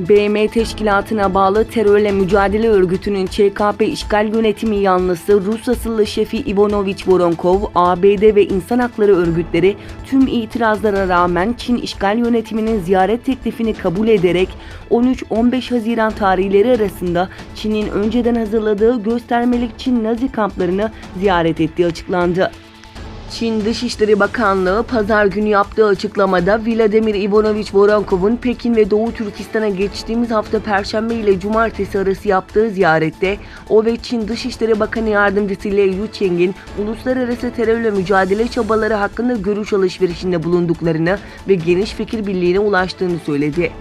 BM Teşkilatı'na bağlı Terörle Mücadele Örgütü'nün ÇKP işgal yönetimi yanlısı Rus asıllı şefi Ivanovich Voronkov, ABD ve insan hakları örgütleri tüm itirazlara rağmen Çin işgal yönetiminin ziyaret teklifini kabul ederek 13-15 Haziran tarihleri arasında Çin'in önceden hazırladığı göstermelik Çin Nazi kamplarını ziyaret ettiği açıklandı. Çin Dışişleri Bakanlığı pazar günü yaptığı açıklamada Vladimir Ivanovich Voronkov'un Pekin ve Doğu Türkistan'a geçtiğimiz hafta Perşembe ile Cumartesi arası yaptığı ziyarette o ve Çin Dışişleri Bakanı Yardımcısı Liu Yucheng'in uluslararası terörle mücadele çabaları hakkında görüş alışverişinde bulunduklarını ve geniş fikir birliğine ulaştığını söyledi.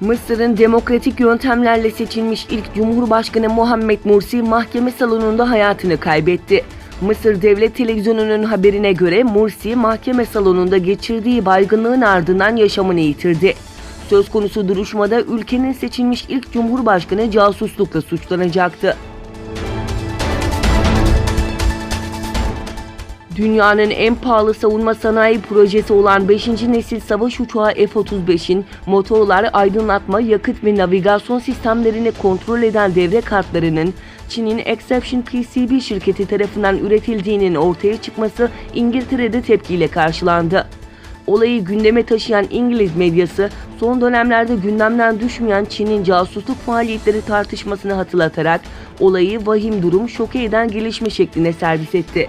Mısır'ın demokratik yöntemlerle seçilmiş ilk Cumhurbaşkanı Muhammed Mursi mahkeme salonunda hayatını kaybetti. Mısır Devlet Televizyonu'nun haberine göre Mursi mahkeme salonunda geçirdiği baygınlığın ardından yaşamını yitirdi. Söz konusu duruşmada ülkenin seçilmiş ilk Cumhurbaşkanı casuslukla suçlanacaktı. Dünyanın en pahalı savunma sanayi projesi olan 5. nesil savaş uçağı F-35'in motorlar, aydınlatma, yakıt ve navigasyon sistemlerini kontrol eden devre kartlarının Çin'in Exception PCB şirketi tarafından üretildiğinin ortaya çıkması İngiltere'de tepkiyle karşılandı. Olayı gündeme taşıyan İngiliz medyası son dönemlerde gündemden düşmeyen Çin'in casusluk faaliyetleri tartışmasını hatırlatarak olayı vahim durum, şoke eden gelişme şeklinde servis etti.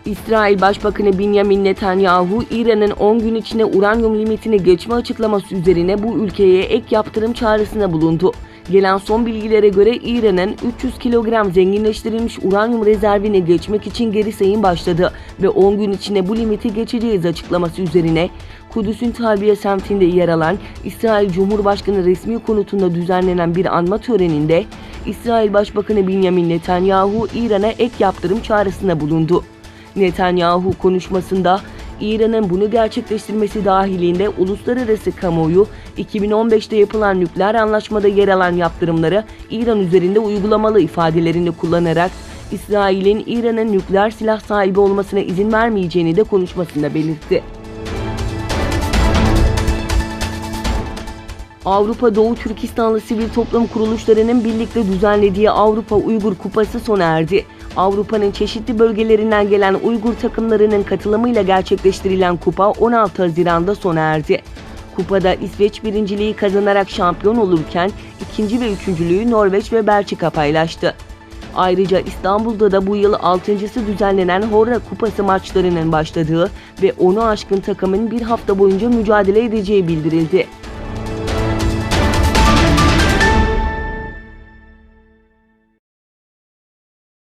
İsrail Başbakanı Benjamin Netanyahu, İran'ın 10 gün içinde uranyum limitini geçme açıklaması üzerine bu ülkeye ek yaptırım çağrısında bulundu. Gelen son bilgilere göre İran'ın 300 kilogram zenginleştirilmiş uranyum rezervini geçmek için geri sayım başladı ve 10 gün içinde bu limiti geçeceğiz açıklaması üzerine Kudüs'ün Talbiye semtinde yer alan İsrail Cumhurbaşkanı resmi konutunda düzenlenen bir anma töreninde İsrail Başbakanı Benjamin Netanyahu İran'a ek yaptırım çağrısında bulundu. Netanyahu konuşmasında İran'ın bunu gerçekleştirmesi dahilinde uluslararası kamuoyu 2015'te yapılan nükleer anlaşmada yer alan yaptırımları İran üzerinde uygulamalı ifadelerini kullanarak İsrail'in İran'ın nükleer silah sahibi olmasına izin vermeyeceğini de konuşmasında belirtti. Avrupa Doğu Türkistanlı sivil toplum kuruluşlarının birlikte düzenlediği Avrupa Uygur Kupası sona erdi. Avrupa'nın çeşitli bölgelerinden gelen Uygur takımlarının katılımıyla gerçekleştirilen kupa 16 Haziran'da sona erdi. Kupada İsveç birinciliği kazanarak şampiyon olurken ikinci ve üçüncülüğü Norveç ve Belçika paylaştı. Ayrıca İstanbul'da da bu yıl 6.'sı düzenlenen Horra Kupası maçlarının başladığı ve 10'u aşkın takımın bir hafta boyunca mücadele edeceği bildirildi.